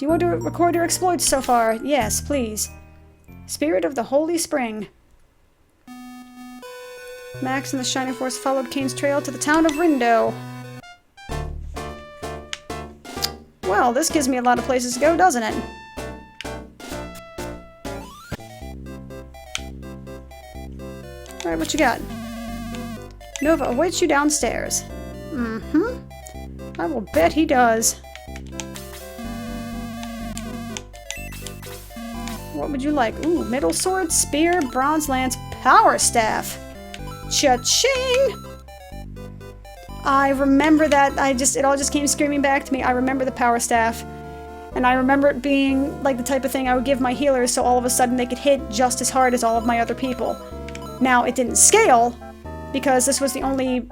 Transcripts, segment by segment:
Do you want to record your exploits so far? Yes, please. Spirit of the Holy Spring. Max and the Shining Force followed Kane's trail to the town of Rindo. Well, this gives me a lot of places to go, doesn't it? Alright, what you got? Nova awaits you downstairs. Mm-hmm. I will bet he does. What would you like? Ooh, middle sword, spear, bronze lance, power staff. Cha-ching! I remember that. It all just came screaming back to me. I remember the power staff. And I remember it being like the type of thing I would give my healers so all of a sudden they could hit just as hard as all of my other people. Now, it didn't scale, because this was the only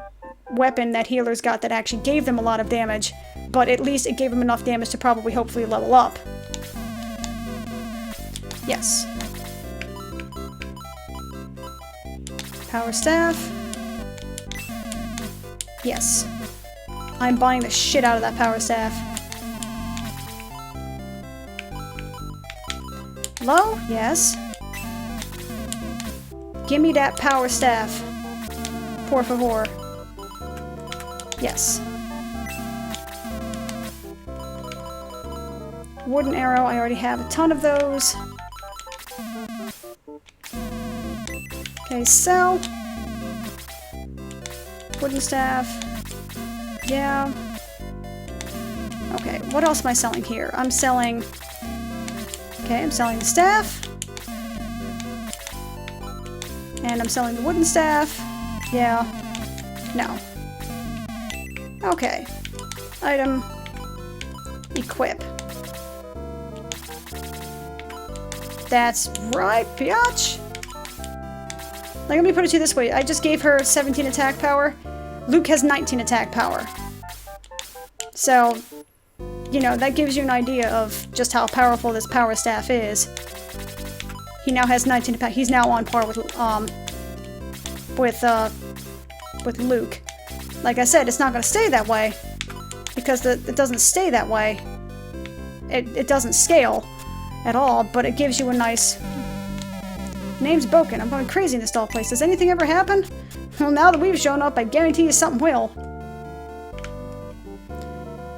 weapon that healers got that actually gave them a lot of damage, but at least it gave them enough damage to probably hopefully level up. Yes. Power staff. Yes. I'm buying the shit out of that power staff. Hello? Yes. Give me that power staff. Por favor. Yes. Wooden arrow, I already have a ton of those. Okay, sell. Wooden staff. Yeah. Okay, what else am I selling here? I'm selling... Okay, I'm selling the staff. And I'm selling the wooden staff. Yeah. No. Okay. Item. Equip. That's right, biatch! Like, let me put it to you this way. I just gave her 17 attack power. Luke has 19 attack power. So, you know, that gives you an idea of just how powerful this power staff is. He now has 19 attack. He's now on par with Luke. Like I said, it's not going to stay that way. Because it doesn't stay that way. It doesn't scale at all, but it gives you a nice... Name's Boken. I'm going crazy in this doll place. Does anything ever happen? Well, now that we've shown up, I guarantee you something will.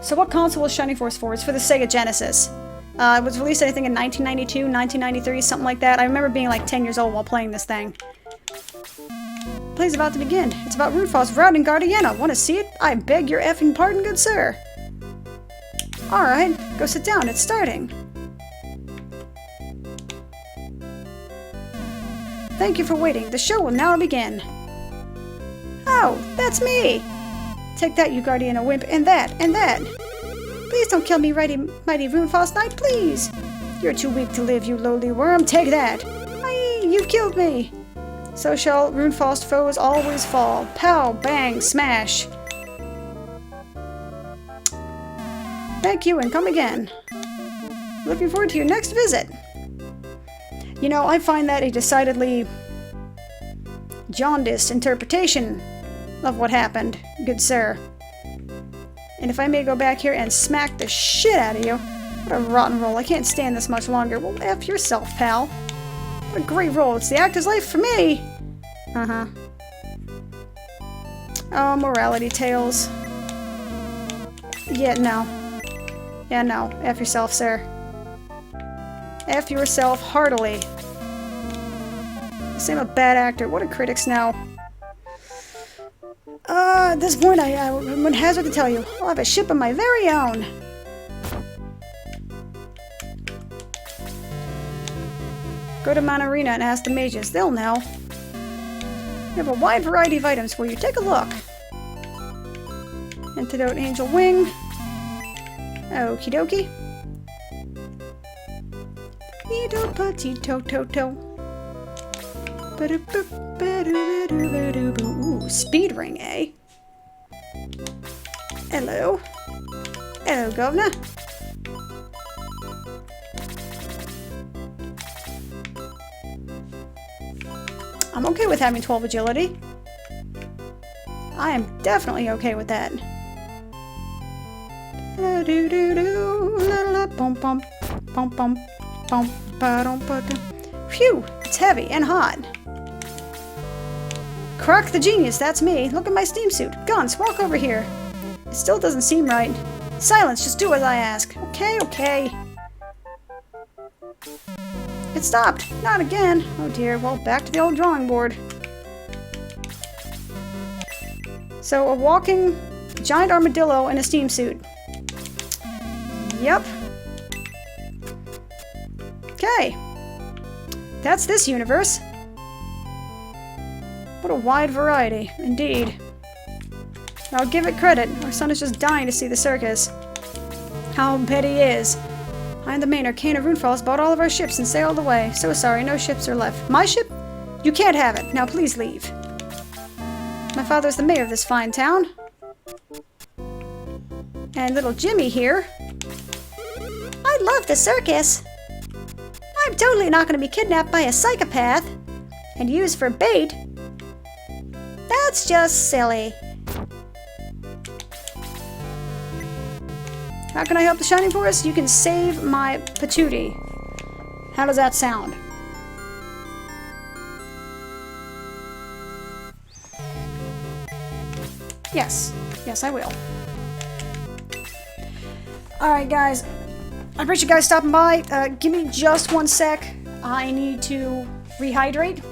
So what console was Shining Force for? It's for the Sega Genesis. It was released, I think, in 1992, 1993, something like that. I remember being like 10 years old while playing this thing. Play's about to begin. It's about Runefast's route in Guardiana. Want to see it? I beg your effing pardon, good sir. Alright, go sit down. It's starting. Thank you for waiting. The show will now begin. Oh, that's me! Take that, you Guardiana wimp, and that, and that! Please don't kill me, mighty Runefast Knight, please! You're too weak to live, you lowly worm. Take that! Aye, you've killed me! So shall Runefast foes always fall. Pow, bang, smash! Thank you, and come again. Looking forward to your next visit. You know, I find that a decidedly jaundiced interpretation of what happened, good sir. And if I may go back here and smack the shit out of you. What a rotten roll. I can't stand this much longer. Well, F yourself, pal. What a great roll. It's the actor's life for me. Uh-huh. Oh, morality tales. Yeah, no. Yeah, no. F yourself, sir. F yourself heartily. Say I'm a bad actor. What do critics know? At this point, I would hazard to tell you, I'll have a ship of my very own. Go to Mount Arena and ask the mages. They'll know. We have a wide variety of items for you. Take a look. Antidote Angel Wing. Okie dokie. Needle putty to to to. Ooh, speed ring, eh? Hello. Hello, governor. I'm okay with having 12 agility. I am definitely okay with that. bum bum bum bum bum ba-dum ba-dum. Phew, it's heavy and hot. Croc the genius, that's me. Look at my steam suit. Guns, walk over here. It still doesn't seem right. Silence, just do as I ask. Okay, okay. It stopped. Not again. Oh dear, well, back to the old drawing board. So, a walking giant armadillo in a steam suit. Yep. Okay. That's this universe. What a wide variety, indeed. I'll give it credit. Our son is just dying to see the circus. I'll bet he is. I and the main Arcane of Runefalls bought all of our ships and sailed away. So sorry, no ships are left. My ship? You can't have it. Now please leave. My father's the mayor of this fine town. And little Jimmy here. I love the circus. I'm totally not going to be kidnapped by a psychopath and used for bait. That's just silly. How can I help the Shining Forest? You can save my patootie. How does that sound? Yes. Yes, I will. Alright, guys. I appreciate you guys stopping by. Give me just 1 sec. I need to rehydrate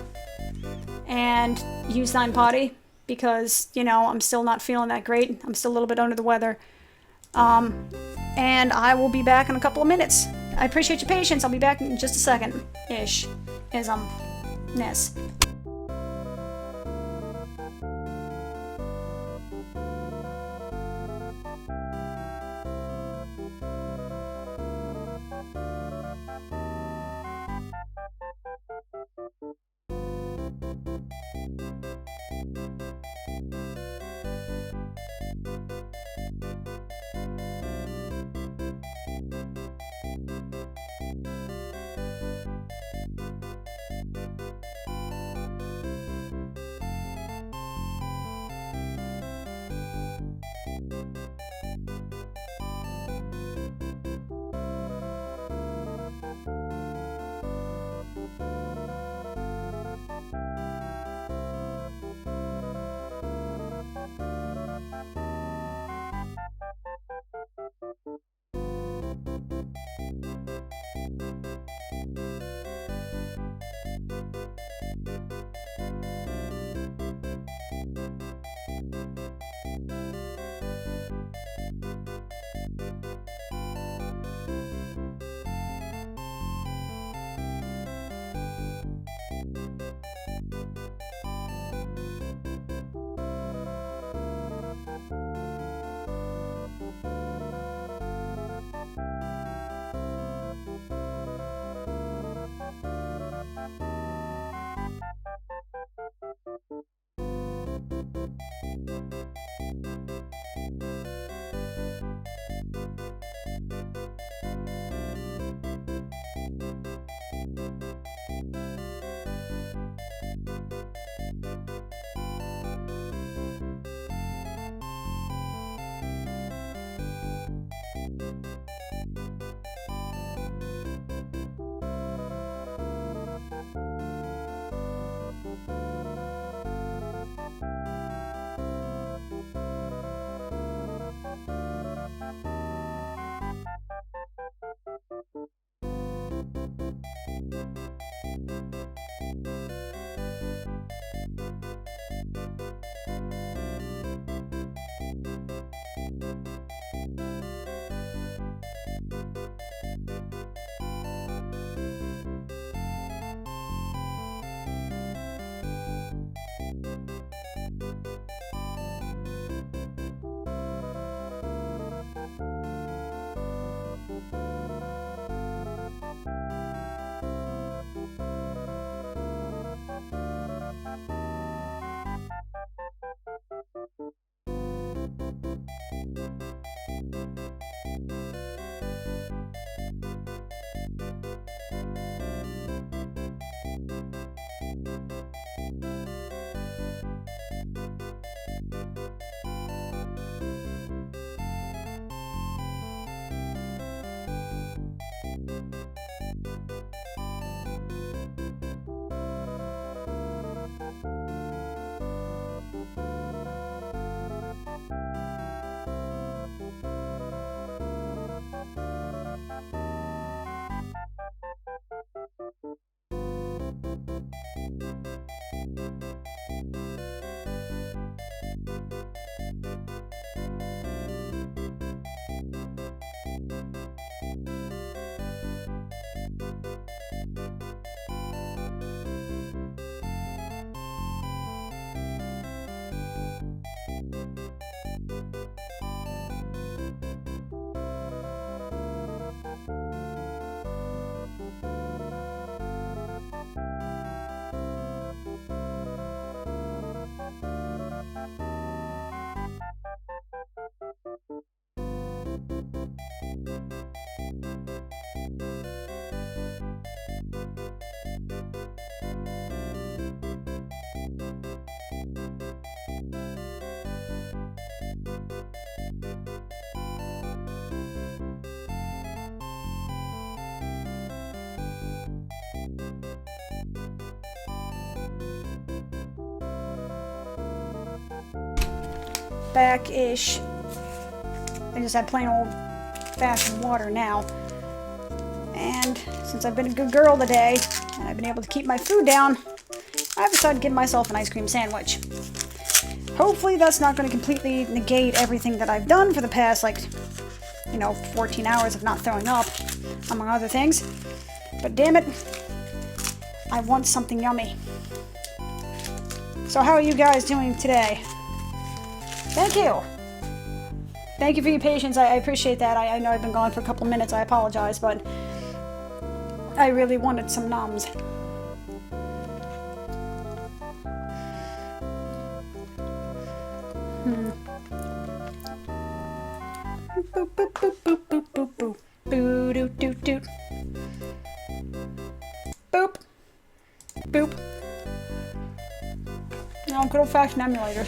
and use Thine Potty because, you know, I'm still not feeling that great. I'm still a little bit under the weather. And I will be back in a couple of minutes. I appreciate your patience. I'll be back in just a second-ish. Ness. Back-ish. I just had plain old fashioned water now. And since I've been a good girl today, and I've been able to keep my food down, I've decided to give myself an ice cream sandwich. Hopefully that's not going to completely negate everything that I've done for the past, 14 hours of not throwing up, among other things. But damn it, I want something yummy. So how are you guys doing today? Thank you. Thank you for your patience. I appreciate that. I know I've been gone for a couple of minutes. I apologize, but I really wanted some Nums. Boop, boop, boop, boop, boop, boop, boop. Boo, doot, doot, doot. Boop. Boop. No, good old-fashioned emulators.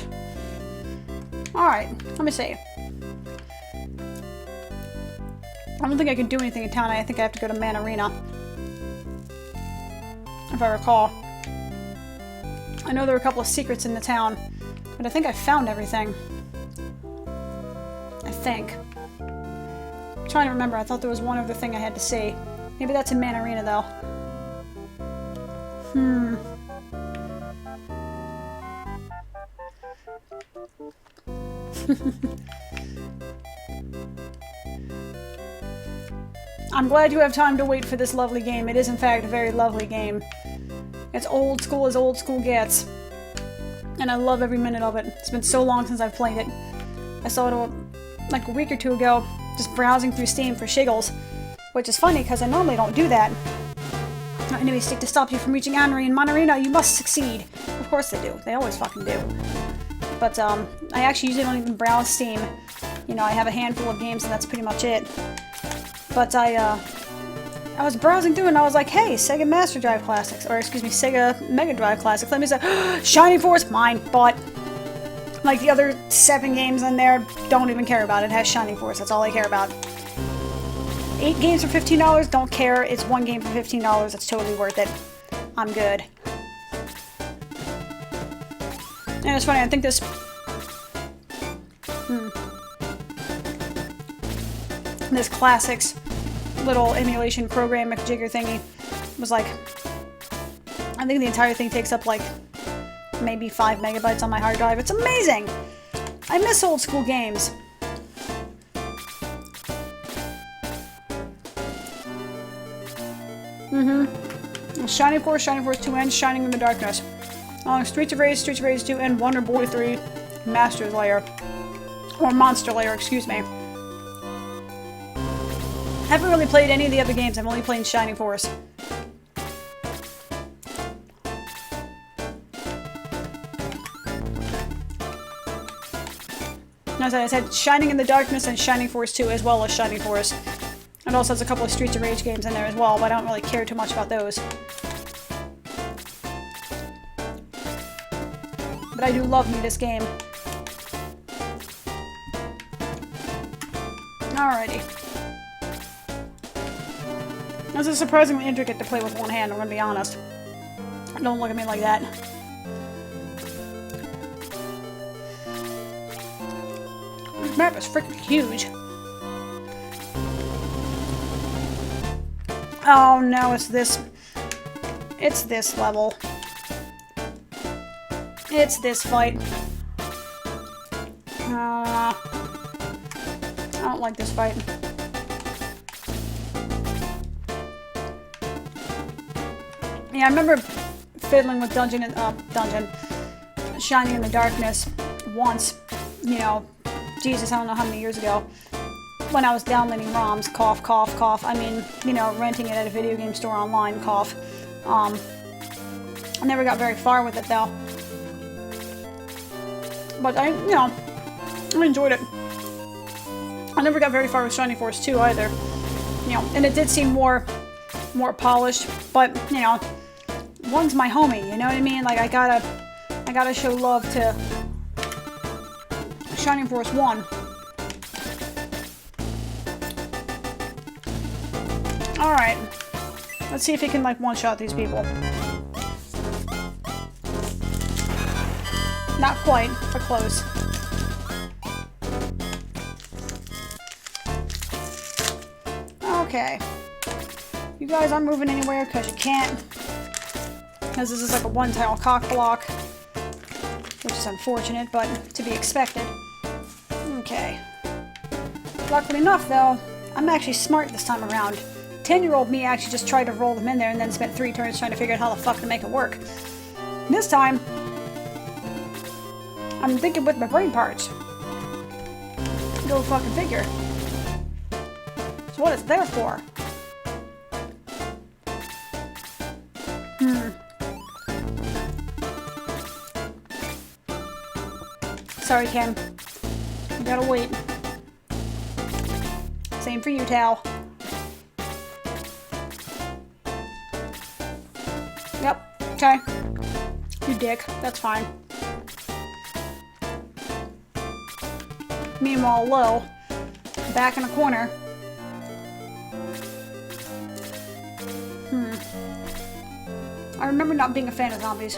Alright, let me see. I don't think I can do anything in town. I think I have to go to Man Arena. If I recall. I know there were a couple of secrets in the town, but I think I found everything. I think. I'm trying to remember. I thought there was one other thing I had to see. Maybe that's in Man Arena, though. I'm glad you have time to wait for this lovely game. It is, in fact, a very lovely game. It's old school as old school gets. And I love every minute of it. It's been so long since I've played it. I saw it like a week or two ago, just browsing through Steam for shiggles. Which is funny, because I normally don't do that. Enemies seek to stop you from reaching Anri in Monarena. You must succeed. Of course they do. They always fucking do. But, I actually usually don't even browse Steam. You know, I have a handful of games and that's pretty much it. But I was browsing through and I was like, hey, Sega Master Drive Classics. Or, excuse me, Sega Mega Drive Classics. Let me say, Shining Force, mine, but like the other 7 games in there, don't even care about it. It has Shining Force, that's all I care about. 8 games for $15, don't care. It's 1 game for $15, it's totally worth it. I'm good. And it's funny, I think this... This Classics little emulation program McJigger thingy was like... I think the entire thing takes up like maybe 5 megabytes on my hard drive. It's amazing! I miss old school games. Shining Force 2, and Shining in the Darkness. Streets of Rage 2, and Wonder Boy 3, Master's Lair. Or Monster Lair, excuse me. I haven't really played any of the other games, I've only played Shining Force. As I said, Shining in the Darkness and Shining Force 2, as well as Shining Force. It also has a couple of Streets of Rage games in there as well, but I don't really care too much about those. But I do love me this game. Alrighty. This is surprisingly intricate to play with one hand, I'm gonna be honest. Don't look at me like that. This map is freaking huge. Oh no, it's this level. It's this fight. I don't like this fight. Yeah, I remember fiddling with Shining in the Darkness once, you know, Jesus, I don't know how many years ago, when I was downloading ROMs, cough, cough, cough. I mean, you know, renting it at a video game store online, cough. I never got very far with it, though. But I enjoyed it. I never got very far with Shining Force 2 either. You know, and it did seem more polished, but, you know, one's my homie, you know what I mean? Like, I gotta show love to Shining Force 1. Alright. Let's see if he can, like, one-shot these people. Not quite, but close. Okay. You guys aren't moving anywhere because you can't. Because this is like a one-tile cock block. Which is unfortunate, but to be expected. Okay. Luckily enough, though, I'm actually smart this time around. 10-year-old me actually just tried to roll them in there and then spent 3 turns trying to figure out how the fuck to make it work. This time, I'm thinking with my brain parts. Go fucking figure. It's what it's there for. Sorry, Ken. You gotta wait. Same for you, Tal. Yep. Okay. You dick. That's fine. Meanwhile, Lo, back in a corner. I remember not being a fan of zombies.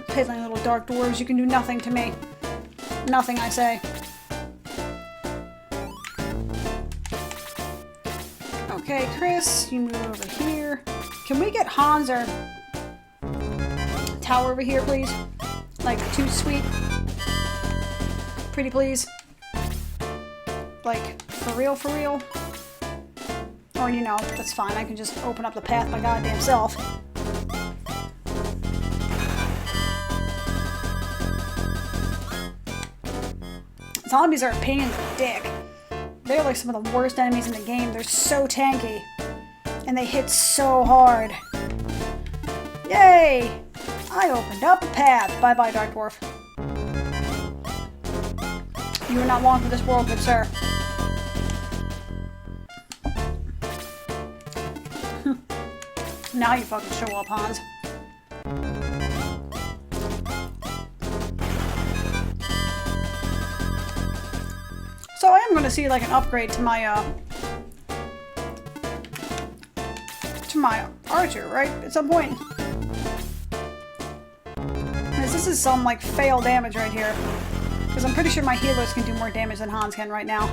Piddling little dark dwarves, you can do nothing to me. Nothing, I say. Okay, Chris, you move over here. Can we get Hans or Tower over here, please? Like, too sweet. Pretty please. Like, for real, for real? Or, you know, that's fine. I can just open up the path my goddamn self. Zombies are a pain in the dick. They're like some of the worst enemies in the game. They're so tanky. And they hit so hard. Yay! I opened up a path. Bye-bye, Dark Dwarf. You are not long for this world, good sir. Now you fucking show up, Hans. So I am going to see like an upgrade to my archer, right? At some point. Because this is some like fail damage right here. Because I'm pretty sure my healers can do more damage than Hans can right now.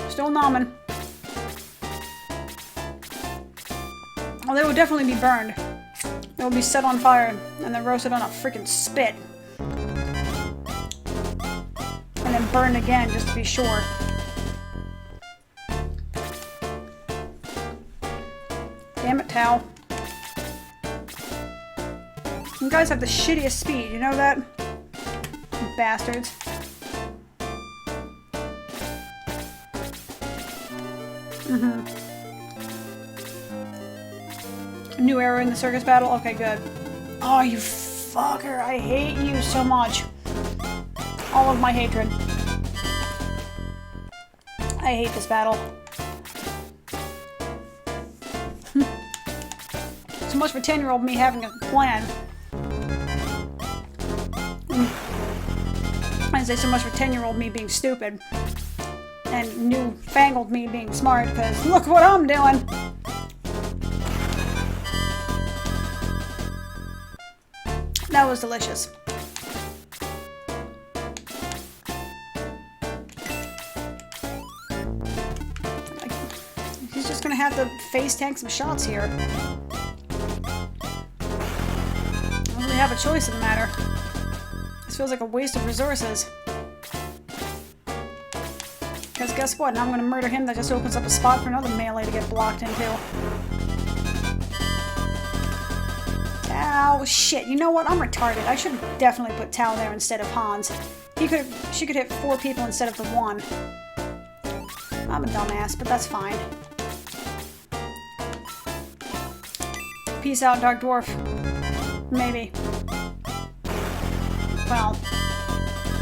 Still nomming. Oh, they will definitely be burned. They will be set on fire and then roasted on a freaking spit. And then burned again just to be sure. Damn it, Tao. You guys have the shittiest speed, you know that? You bastards. New arrow in the circus battle? Okay, good. Oh, you fucker. I hate you so much. All of my hatred. I hate this battle. So much for 10-year-old me having a plan. I say so much for 10-year-old me being stupid. And newfangled me being smart, because look what I'm doing! That was delicious. He's just gonna have to face tank some shots here. I don't really have a choice in the matter. This feels like a waste of resources. Because guess what? Now I'm gonna murder him. That just opens up a spot for another melee to get blocked into. Ow, shit. You know what? I'm retarded. I should definitely put Tao there instead of Hans. She could hit 4 people instead of the 1. I'm a dumbass, but that's fine. peace out, Dark Dwarf. Maybe. Well,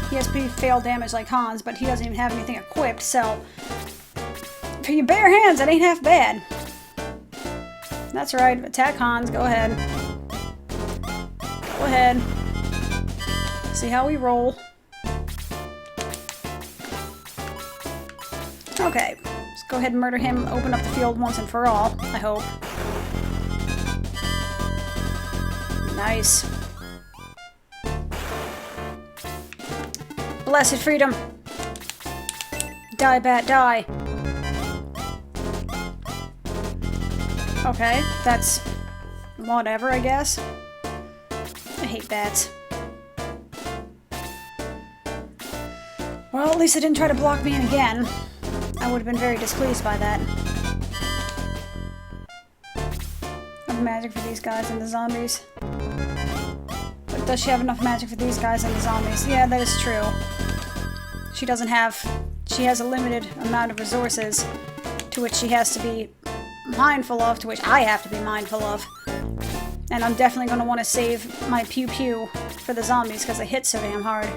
he has pretty fail damage like Hans, but he doesn't even have anything equipped, so... For your bare hands, it ain't half bad. That's right, attack Hans, go ahead. Go ahead. See how we roll. Okay, let's go ahead and murder him, open up the field once and for all, I hope. Nice. Blessed freedom. Die, bat, die. Okay, that's whatever, I guess. I hate bats. Well, at least it didn't try to block me in again. I would have been very displeased by that. Enough magic for these guys and the zombies. But does she have enough magic for these guys and the zombies? Yeah, that is true. She doesn't have... She has a limited amount of resources to which she has to be mindful of, to which I have to be mindful of. And I'm definitely going to want to save my pew-pew for the zombies because they hit so damn hard.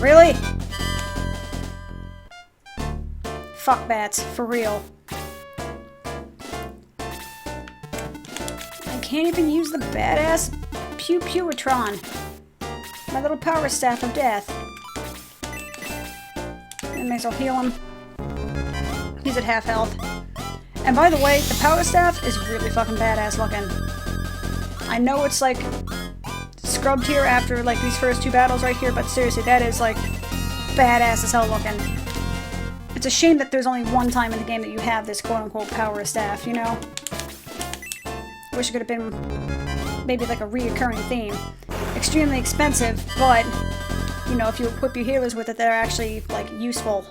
Really? Fuck bats, for real. I can't even use the badass Pew-Pewatron. My little power staff of death. I may as well heal him. He's at half health. And by the way, the power staff is really fucking badass looking. I know it's like scrubbed here after like these first two battles right here, but seriously, that is like badass as hell looking. It's a shame that there's only one time in the game that you have this quote-unquote power staff, you know? I wish it could have been maybe like a reoccurring theme. Extremely expensive, but, you know, if you equip your healers with it, they're actually, like, useful.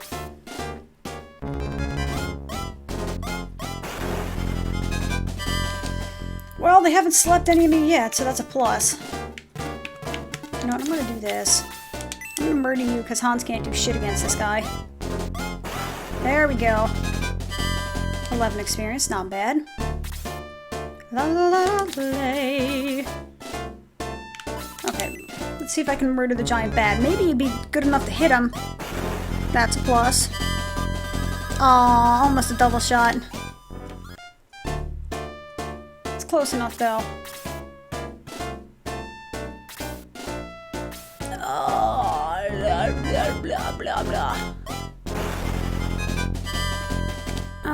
Well, they haven't slept any of me yet, so that's a plus. You know what, I'm gonna do this. I'm gonna murder you, because Hans can't do shit against this guy. There we go. 11 experience, not bad. Lovely. Okay, let's see if I can murder the giant bat. Maybe it'd be good enough to hit him. That's a plus. Aw, almost a double shot. It's close enough, though. Oh, blah, blah, blah, blah.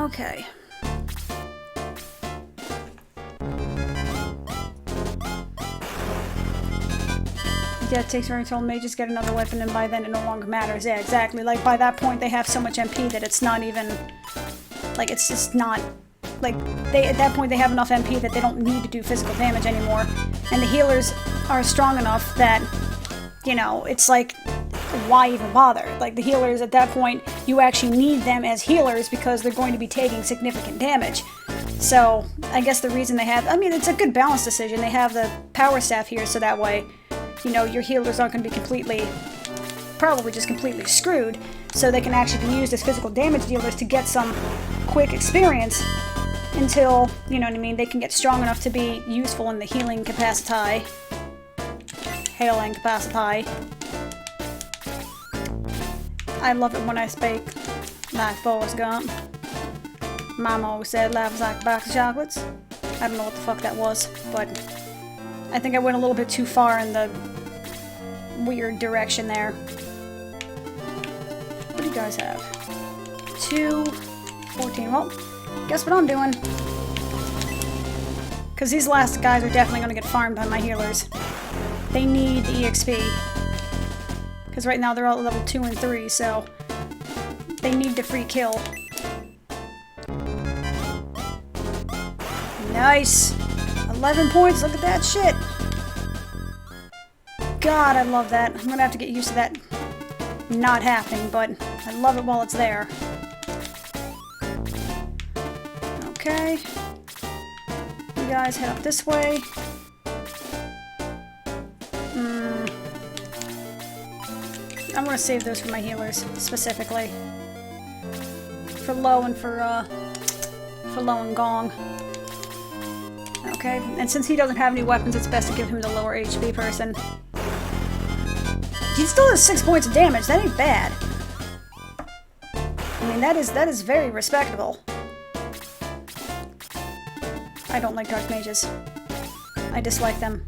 Okay. Yeah, it takes forever until mages get another weapon, and by then it no longer matters. Yeah, exactly. Like, by that point, they have so much MP that it's not even... Like, it's just not... Like, at that point, they have enough MP that they don't need to do physical damage anymore. And the healers are strong enough that, you know, it's like, why even bother? Like, the healers, at that point, you actually need them as healers because they're going to be taking significant damage. So, I guess the reason they have... I mean, it's a good balance decision. They have the power staff here, so that way... You know, your healers aren't going to be completely, probably just completely screwed, so they can actually be used as physical damage dealers to get some quick experience until, you know what I mean, they can get strong enough to be useful in the healing capacity. Hailing capacity. I love it when I speak like Forrest Gump. Mama always said life was like a box of chocolates. I don't know what the fuck that was, but... I think I went a little bit too far in the weird direction there. What do you guys have? 2, 14. Well, guess what I'm doing? Because these last guys are definitely going to get farmed by my healers. They need the EXP. Because right now they're all at level 2 and 3, so they need the free kill. Nice! 11 points, look at that shit! God, I love that. I'm gonna have to get used to that not happening, but I love it while it's there. Okay. You guys head up this way. I'm gonna save those for my healers, specifically. for Lo and for Lo and Gong. Okay, and since he doesn't have any weapons, it's best to give him the lower HP person. He still has 6 points of damage. That ain't bad. I mean, that is very respectable. I don't like dark mages. I dislike them.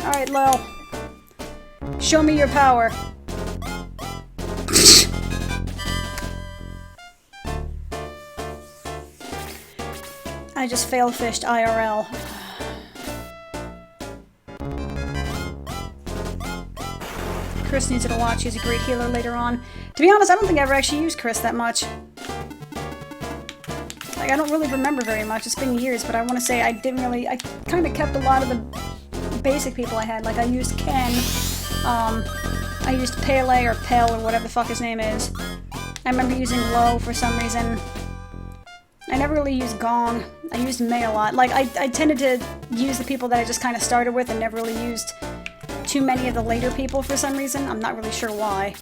Alright, Lo. Show me your power. I just fail-fished IRL. Chris needs to watch. He's a great healer later on. To be honest, I don't think I ever actually used Chris that much. Like, I don't really remember very much. It's been years, but I want to say I didn't really... I kind of kept a lot of the basic people I had. Like, I used Ken. I used Pele or Pel or whatever the fuck his name is. I remember using Lo for some reason. I never really used Gong. I used Mei a lot. Like, I tended to use the people that I just kind of started with and never really used too many of the later people for some reason. I'm not really sure why.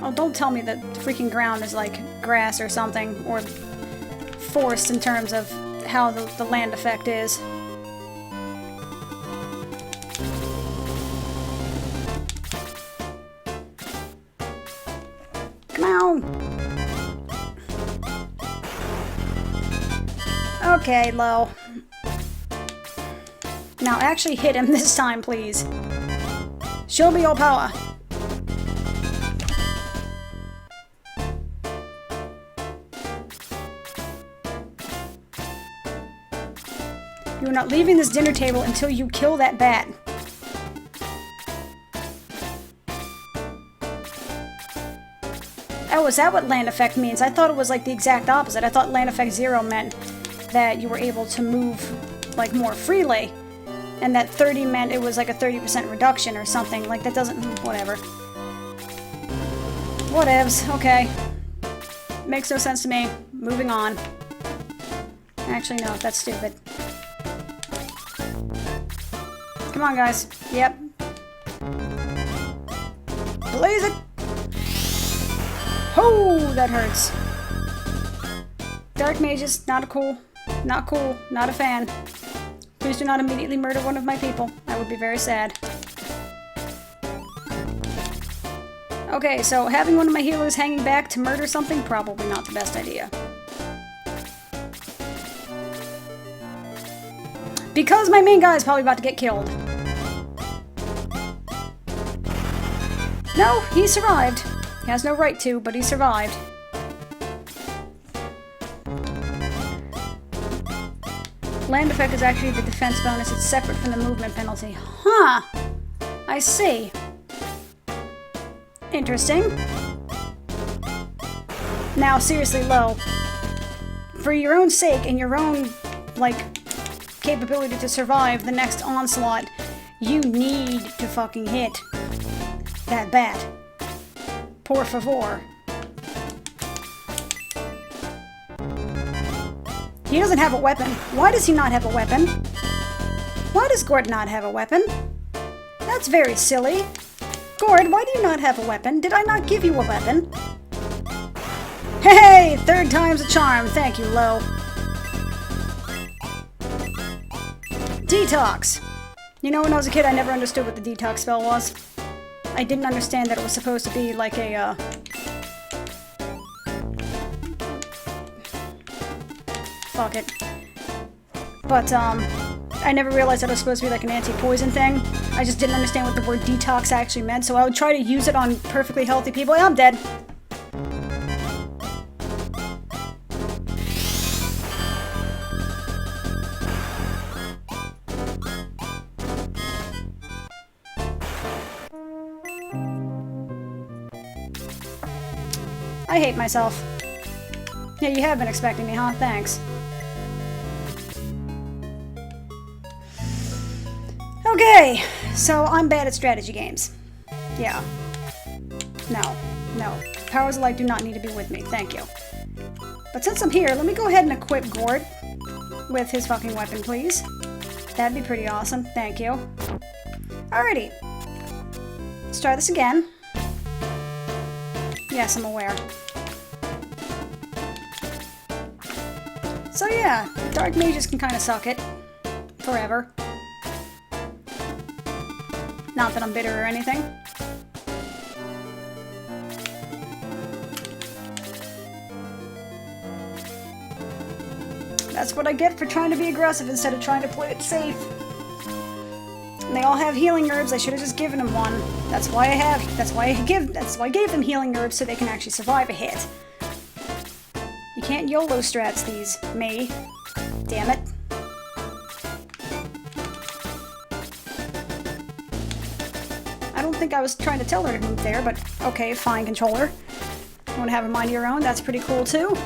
Oh, don't tell me that freaking ground is like grass or something, or forced in terms of how the land effect is. Come on! Okay, Lo. Now actually hit him this time, please. Show me your power. You are not leaving this dinner table until you kill that bat. Oh, is that what land effect means? I thought it was like the exact opposite. I thought land effect 0 meant that you were able to move like more freely, and that 30 meant it was like a 30% reduction or something. Like that doesn't... whatever. Whatevs. Okay. Makes no sense to me. Moving on. Actually, no, that's stupid. Come on, guys. Yep. Blaze it! Oh, that hurts. Dark mages, not cool. Not cool. Not a fan. Please do not immediately murder one of my people. I would be very sad. Okay, so having one of my healers hanging back to murder something, probably not the best idea. Because my main guy is probably about to get killed. No, he survived. He has no right to, but he survived. Land effect is actually the defense bonus. It's separate from the movement penalty. Huh. I see. Interesting. Now, seriously, Lo. For your own sake and your own, like, capability to survive the next onslaught, you need to fucking hit that bat. Por favor. He doesn't have a weapon. Why does he not have a weapon? Why does Gord not have a weapon? That's very silly. Gord, why do you not have a weapon? Did I not give you a weapon? Hey, third time's a charm. Thank you, Lo. Detox. You know, when I was a kid, I never understood what the detox spell was. I didn't understand that it was supposed to be like a, fuck it. But, I never realized that it was supposed to be like an anti-poison thing. I just didn't understand what the word detox actually meant, so I would try to use it on perfectly healthy people. Yeah, I'm dead. I hate myself. Yeah, you have been expecting me, huh? Thanks. Okay, so I'm bad at strategy games. Yeah. No. Powers of Light do not need to be with me, thank you. But since I'm here, let me go ahead and equip Gord with his fucking weapon, please. That'd be pretty awesome. Thank you. Alrighty. Let's try this again. Yes, I'm aware. So yeah, dark mages can kind of suck it. Forever. Not that I'm bitter or anything. That's what I get for trying to be aggressive instead of trying to play it safe. And they all have healing herbs. I should have just given them one. That's why I gave them healing herbs so they can actually survive a hit. You can't YOLO strats these, me. Damn it. I don't think I was trying to tell her to move there, but okay, fine, controller. You want to have a mind of your own? That's pretty cool too.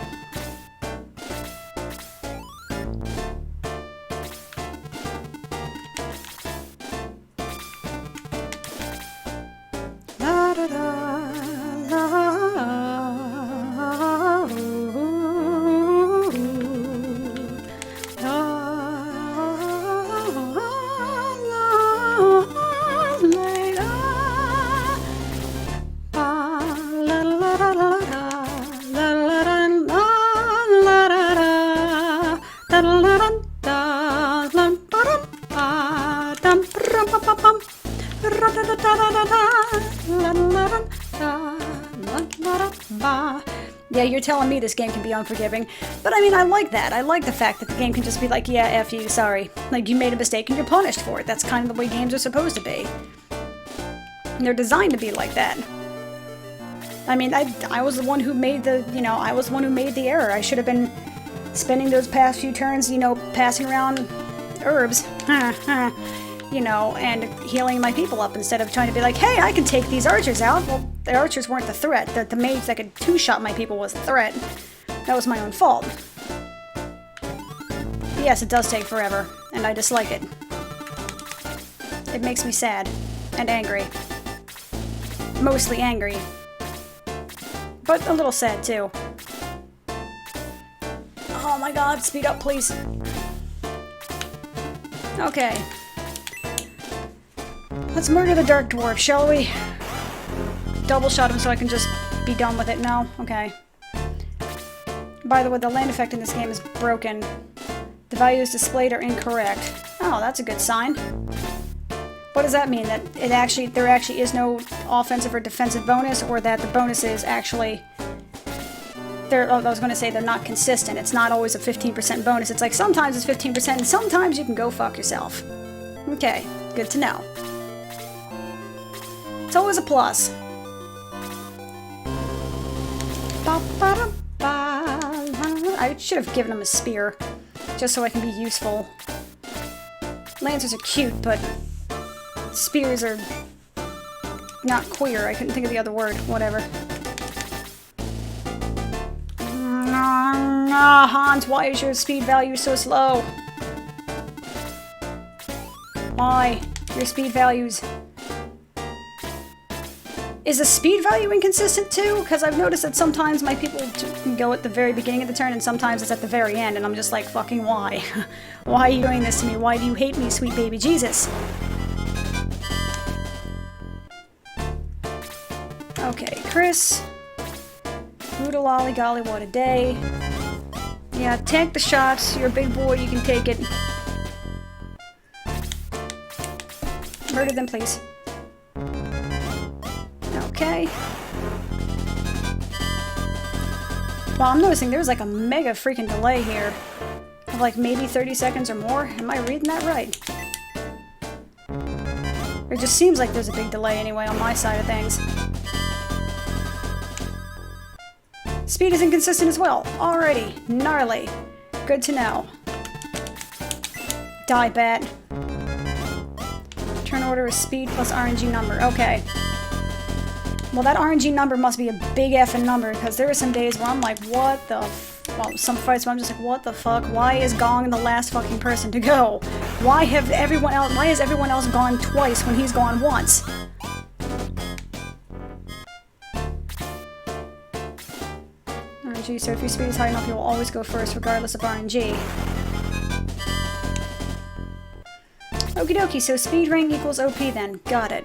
Yeah, you're telling me this game can be unforgiving. But I mean, I like that. I like the fact that the game can just be like, yeah, F you, sorry. Like, you made a mistake and you're punished for it. That's kind of the way games are supposed to be. And they're designed to be like that. I mean, I was the one who made the, I was the one who made the error. I should have been spending those past few turns, passing around herbs. And healing my people up instead of trying to be like, hey, I can take these archers out. Well, the archers weren't the threat. The mage that could two-shot my people was the threat. That was my own fault. Yes, it does take forever, and I dislike it. It makes me sad and angry. Mostly angry. But a little sad, too. Oh my god, speed up, please. Okay. Let's murder the Dark Dwarf, shall we? Double shot him so I can just be done with it now. Okay. By the way, the land effect in this game is broken. The values displayed are incorrect. Oh, that's a good sign. What does that mean? That there actually is no offensive or defensive bonus, or that the bonuses actually... I was going to say they're not consistent. It's not always a 15% bonus. It's like sometimes it's 15% and sometimes you can go fuck yourself. Okay, good to know. It's always a plus. I should have given him a spear, just so I can be useful. Lancers are cute, but spears are not queer. I couldn't think of the other word. Whatever. Hans, why is your speed value so slow? Why? Your speed values... Is the speed value inconsistent too? Because I've noticed that sometimes my people can go at the very beginning of the turn and sometimes it's at the very end, and I'm just like, fucking why? Why are you doing this to me? Why do you hate me, sweet baby Jesus? Okay, Chris. Oodle lolly golly, what a day. Yeah, tank the shots. You're a big boy, you can take it. Murder them, please. Okay. Well, I'm noticing there's like a mega freaking delay here. Of like maybe 30 seconds or more. Am I reading that right? It just seems like there's a big delay anyway on my side of things. Speed is inconsistent as well. Alrighty. Gnarly. Good to know. Die, bat. Turn order is speed plus RNG number. Okay. Well, that RNG number must be a big effing number, because there are some days where I'm like, what the well, some fights where I'm just like, what the fuck? Why is Gong the last fucking person to go? Why has everyone else gone twice when he's gone once? RNG, so if your speed is high enough, you'll always go first, regardless of RNG. Okie dokie, so speed ring equals OP then. Got it.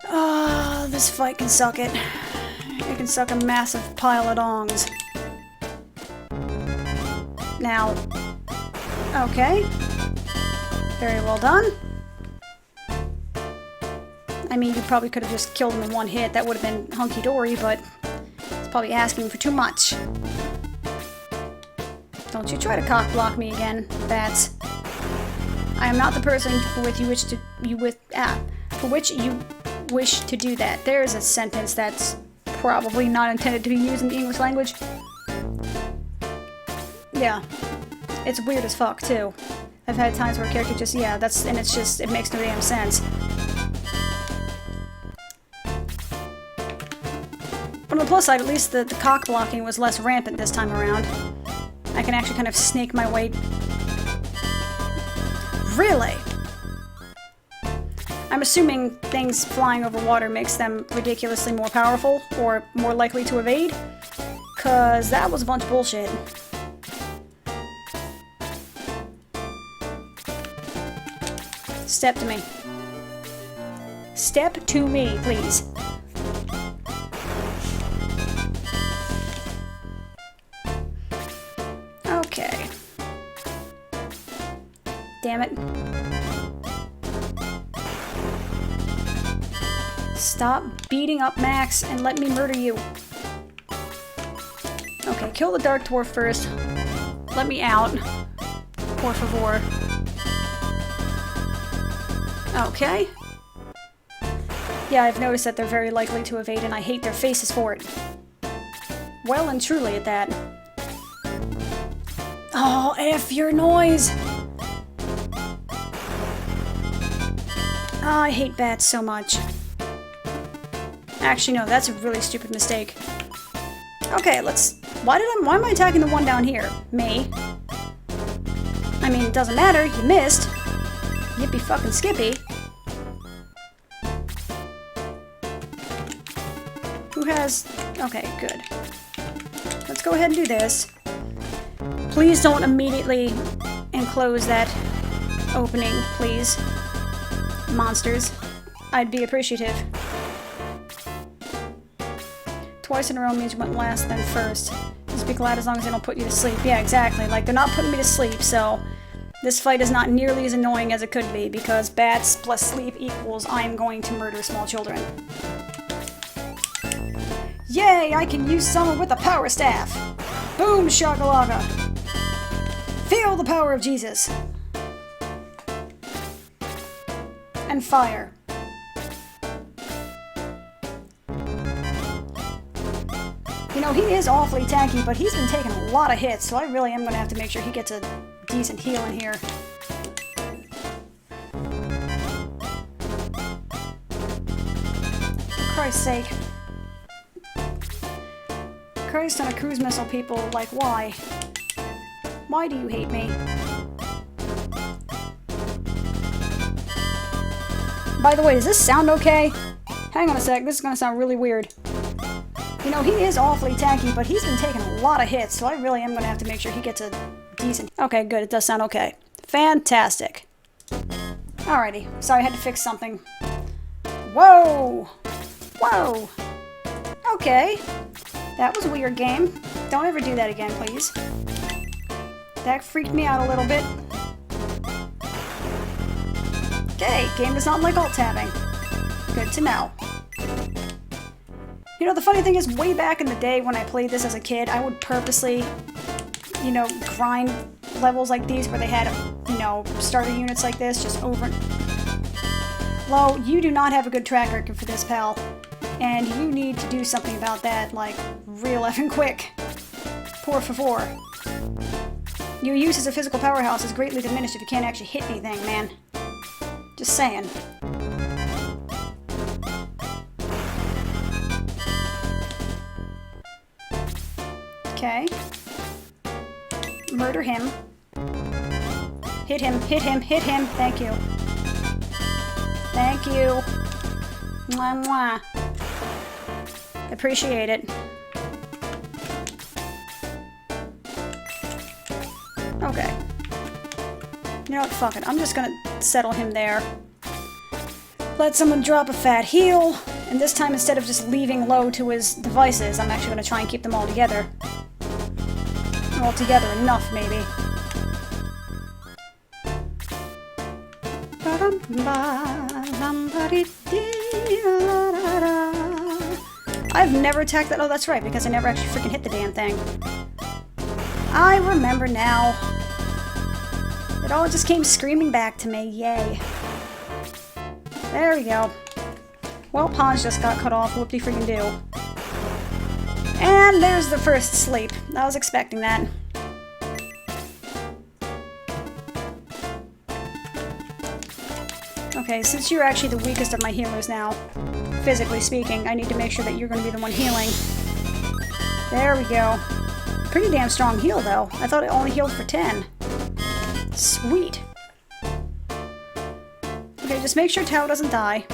Ah, this fight can suck it. It can suck a massive pile of dongs. Now, okay. Very well done. I mean, you probably could have just killed him in one hit. That would have been hunky-dory, but it's probably asking for too much. Don't you try to cock-block me again, bats. I am not the person for which you wish to do that. There is a sentence that's probably not intended to be used in the English language. Yeah. It's weird as fuck, too. I've had times where a character just, yeah, and it's just, it makes no damn sense. But on the plus side, at least the cock blocking was less rampant this time around. I can actually kind of snake my way. Really? I'm assuming things flying over water makes them ridiculously more powerful, or more likely to evade, cause that was a bunch of bullshit. Step to me. Step to me, please. Okay. Damn it. Stop beating up Max and let me murder you. Okay, kill the Dark Dwarf first. Let me out. Por favor. Okay. Yeah, I've noticed that they're very likely to evade, and I hate their faces for it. Well and truly at that. Oh, F your noise! Oh, I hate bats so much. Actually, no, that's a really stupid mistake. Okay, let's... Why am I attacking the one down here? Me. I mean, it doesn't matter, you missed. Yippee fucking skippy. Who has... Okay, good. Let's go ahead and do this. Please don't immediately enclose that opening, please. Monsters. I'd be appreciative. Twice in a row means you went last, then first. Just be glad as long as they don't put you to sleep. Yeah, exactly. Like, they're not putting me to sleep, so... This fight is not nearly as annoying as it could be, because bats plus sleep equals I'm going to murder small children. Yay! I can use someone with a power staff! Boom shakalaka! Feel the power of Jesus! And fire. You know, he is awfully tanky, but he's been taking a lot of hits, so I really am going to have to make sure he gets a decent heal in here. For Christ's sake. Christ on a cruise missile, people. Like, why? Why do you hate me? By the way, does this sound okay? Hang on a sec, this is gonna sound really weird. You know, he is awfully tanky, but he's been taking a lot of hits, so I really am gonna have to make sure he gets a decent... Okay, good, it does sound okay. Fantastic. Alrighty, sorry, I had to fix something. Whoa! Whoa! Okay. That was a weird game. Don't ever do that again, please. That freaked me out a little bit. Okay, game does not like alt-tabbing. Good to know. You know, the funny thing is, way back in the day when I played this as a kid, I would purposely, you know, grind levels like these where they had, you know, starter units like this just over... Lo, you do not have a good track record for this, pal. And you need to do something about that, like, real effing quick. Por favor. Your use as a physical powerhouse is greatly diminished if you can't actually hit anything, man. Just saying. Okay. Murder him. Hit him, hit him, hit him. Thank you. Thank you. Mwah, mwah. Appreciate it. Okay. You know what? Fuck it. I'm just gonna settle him there. Let someone drop a fat heal. And this time, instead of just leaving low to his devices, I'm actually gonna try and keep them all together. All together enough, maybe. I've never attacked that. Oh, that's right, because I never actually freaking hit the damn thing. I remember now. It all just came screaming back to me. Yay. There we go. Well, Pawns just got cut off. Whoop-de freaking do. And there's the first sleep. I was expecting that. Okay, since you're actually the weakest of my healers now, physically speaking, I need to make sure that you're going to be the one healing. There we go. Pretty damn strong heal, though. I thought it only healed for 10. Sweet. Okay, just make sure Tao doesn't die.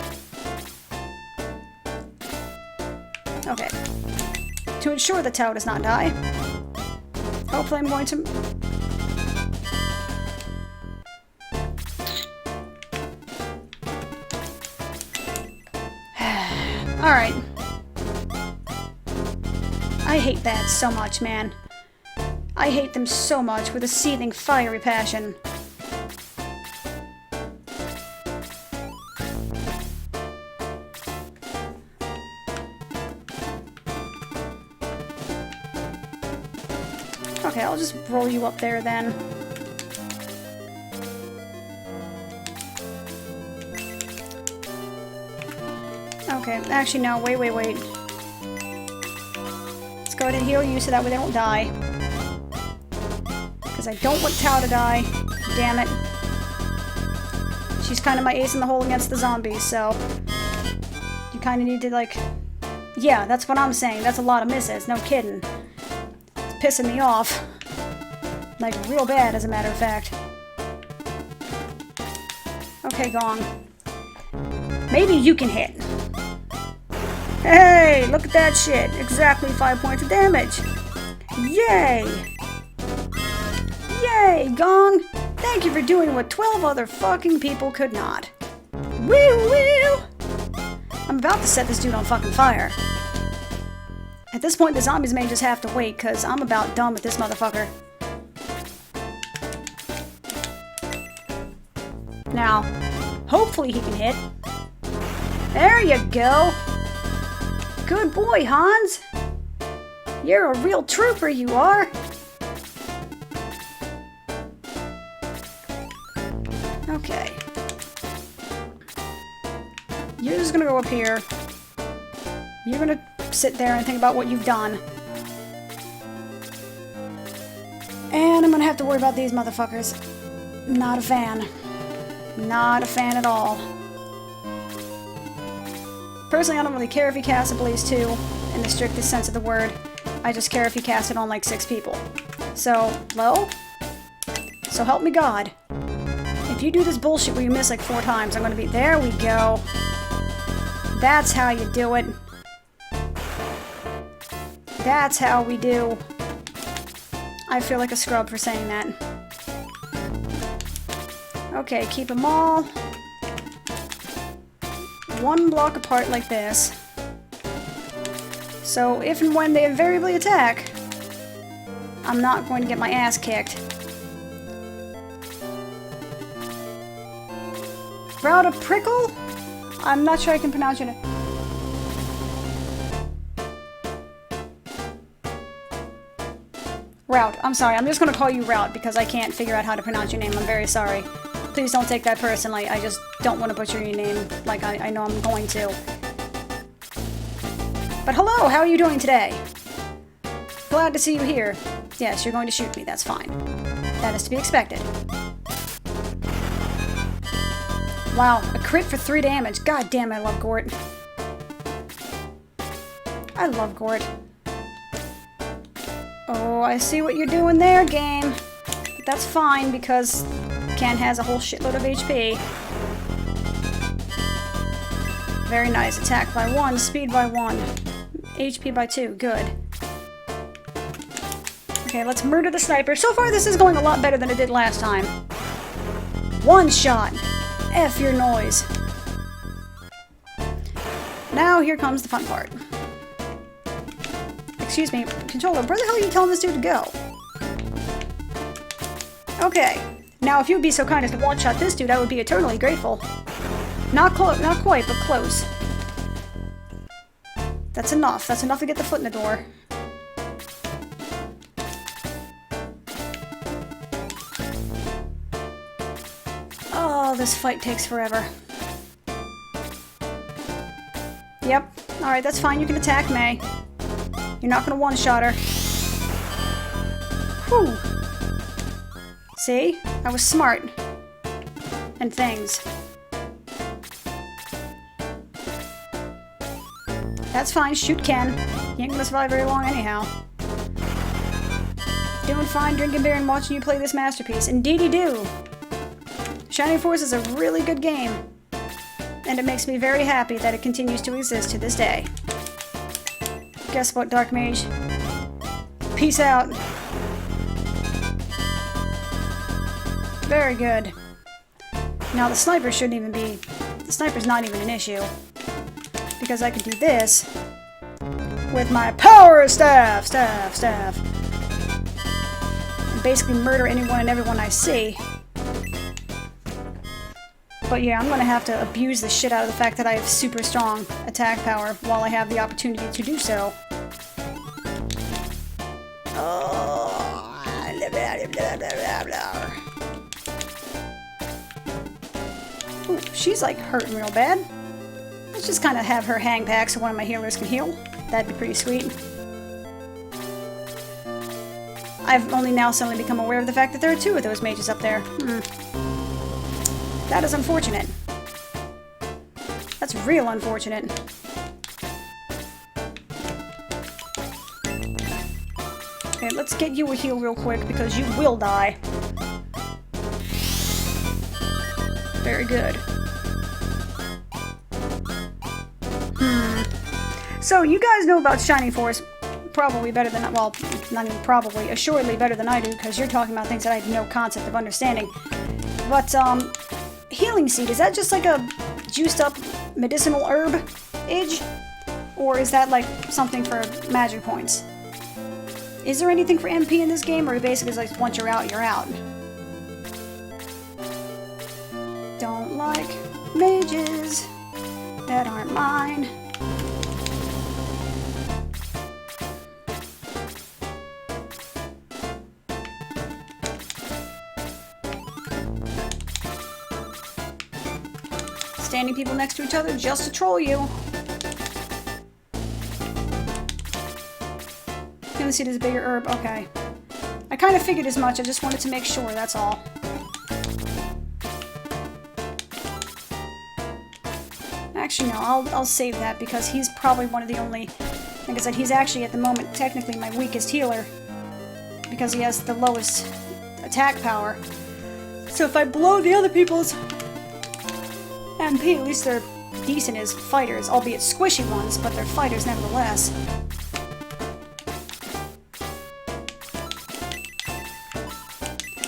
Okay. To ensure that Tao does not die, hopefully I'm going to... Alright. I hate that so much, man. I hate them so much with a seething, fiery passion. Okay, I'll just roll you up there then. Okay, actually no, wait. Let's go ahead and heal you so that way they don't die. Because I don't want Tao to die. Damn it. She's kind of my ace in the hole against the zombies, so... You kind of need to, like... Yeah, that's what I'm saying. That's a lot of misses, no kidding. It's pissing me off. Like, real bad, as a matter of fact. Okay, Gong. Maybe you can hit. Hey, look at that shit. Exactly 5 points of damage. Yay! Yay, Gong! Thank you for doing what 12 other fucking people could not. Woo! I'm about to set this dude on fucking fire. At this point, the zombies may just have to wait, because I'm about done with this motherfucker. Now, hopefully he can hit. There you go! Good boy, Hans! You're a real trooper, you are! Okay. You're just gonna go up here. You're gonna sit there and think about what you've done. And I'm gonna have to worry about these motherfuckers. Not a fan. Not a fan at all. Personally, I don't really care if he casts a Blaze 2, in the strictest sense of the word. I just care if he casts it on like 6 people. So, low? So help me God. If you do this bullshit where you miss like 4 times, I'm gonna be... There we go. That's how you do it. That's how we do. I feel like a scrub for saying that. Okay, keep them all 1 block apart like this. So if and when they invariably attack, I'm not going to get my ass kicked. Route of Prickle? I'm not sure I can pronounce your name. Route. I'm sorry. I'm just going to call you Route because I can't figure out how to pronounce your name. I'm very sorry. Please don't take that personally. I just don't want to butcher your name like I know I'm going to. But hello, how are you doing today? Glad to see you here. Yes, you're going to shoot me. That's fine. That is to be expected. Wow, a crit for 3 damage. God damn, I love Gort. I love Gort. Oh, I see what you're doing there, game. But that's fine, because Ken has a whole shitload of HP. Very nice. Attack by 1, speed by 1, HP by 2. Good. Okay, let's murder the sniper. So far, this is going a lot better than it did last time. One shot. F your noise. Now, here comes the fun part. Excuse me, controller, where the hell are you telling this dude to go? Okay. Now, if you'd be so kind as to one-shot this dude, I would be eternally grateful. Not quite, but close. That's enough. That's enough to get the foot in the door. Oh, this fight takes forever. Yep. Alright, that's fine. You can attack May. You're not gonna one-shot her. Whew. See? I was smart. And things. That's fine. Shoot Ken. He ain't gonna survive very long anyhow. Doing fine, drinking beer, and watching you play this masterpiece. Indeedy do! Shining Force is a really good game. And it makes me very happy that it continues to exist to this day. Guess what, Dark Mage? Peace out. Very good. Now the sniper shouldn't even be... The sniper's not even an issue. Because I could do this with my power staff. And basically murder anyone and everyone I see. But yeah, I'm gonna have to abuse the shit out of the fact that I have super strong attack power while I have the opportunity to do so. Ooh, she's like hurting real bad. Let's just kind of have her hang back so one of my healers can heal. That'd be pretty sweet. I've only now suddenly become aware of the fact that there are two of those mages up there. That is unfortunate. That's real unfortunate. Okay, let's get you a heal real quick because you will die. Very good. So, you guys know about Shining Force probably better than, well, not even probably, assuredly better than I do, because you're talking about things that I have no concept of understanding. But, Healing Seed, is that just like a juiced up medicinal herb-age? Or is that like something for magic points? Is there anything for MP in this game, or basically it's like once you're out, you're out? Don't like mages that aren't mine. Standing people next to each other just to troll you. Gonna see this bigger herb. Okay. I kind of figured as much. I just wanted to make sure, that's all. Actually, no. I'll save that because he's probably one of the only... Like I said, he's actually at the moment technically my weakest healer. Because he has the lowest attack power. So if I blow the other people's MP, at least they're decent as fighters, albeit squishy ones, but they're fighters nevertheless.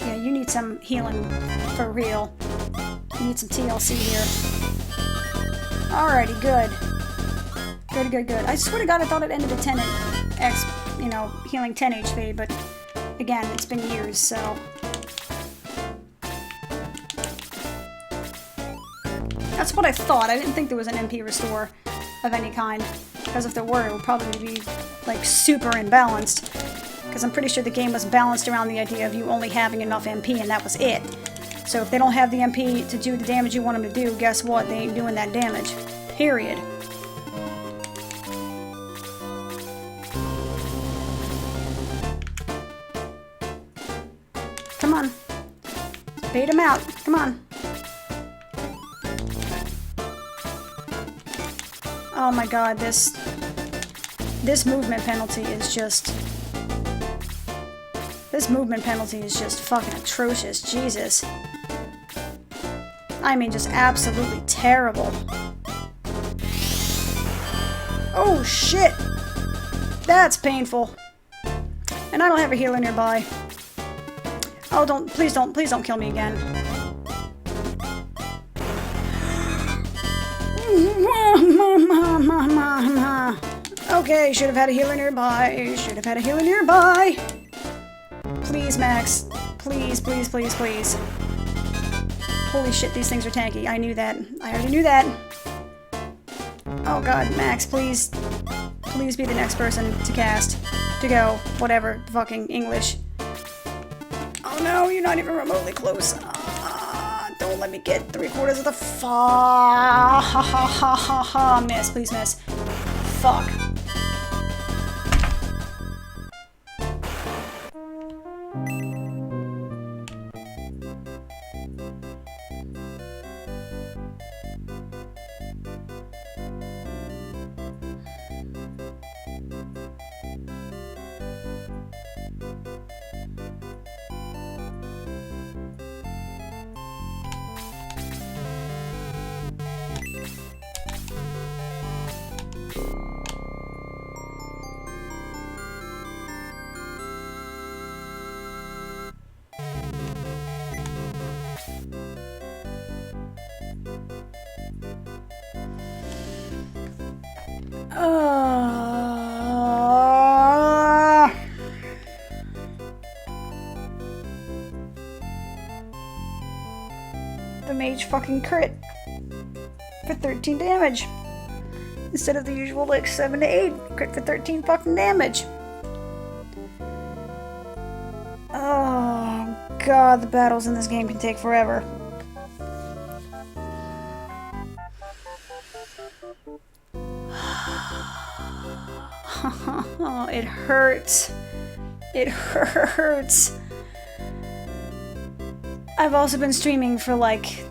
Yeah, you need some healing for real. You need some TLC here. Alrighty, good. Good. I swear to God, I thought it ended at 10 X, you know, healing 10 HP, but again, it's been years, so... That's what I thought. I didn't think there was an MP restore of any kind. Because if there were, it would probably be, like, super imbalanced. Because I'm pretty sure the game was balanced around the idea of you only having enough MP, and that was it. So if they don't have the MP to do the damage you want them to do, guess what? They ain't doing that damage. Period. Come on. Bait him out. Come on. Oh my god, this movement penalty is just... This movement penalty is just fucking atrocious. Jesus. I mean, just absolutely terrible. Oh shit! That's painful. And I don't have a healer nearby. Oh, please don't kill me again. Okay, should have had a healer nearby. Should have had a healer nearby. Please, Max. Please, please, please, please. Holy shit, these things are tanky. I knew that. I already knew that. Oh god, Max, please. Please be the next person to cast. To go. Whatever. Fucking English. Oh no, you're not even remotely close. Don't let me get 3/4 of the miss, please miss. Fuck. The mage fucking crit for 13 damage instead of the usual like 7 to 8 crit for 13 fucking damage. Oh god, the battles in this game can take forever. Oh, it hurts. It hurts. I've also been streaming for like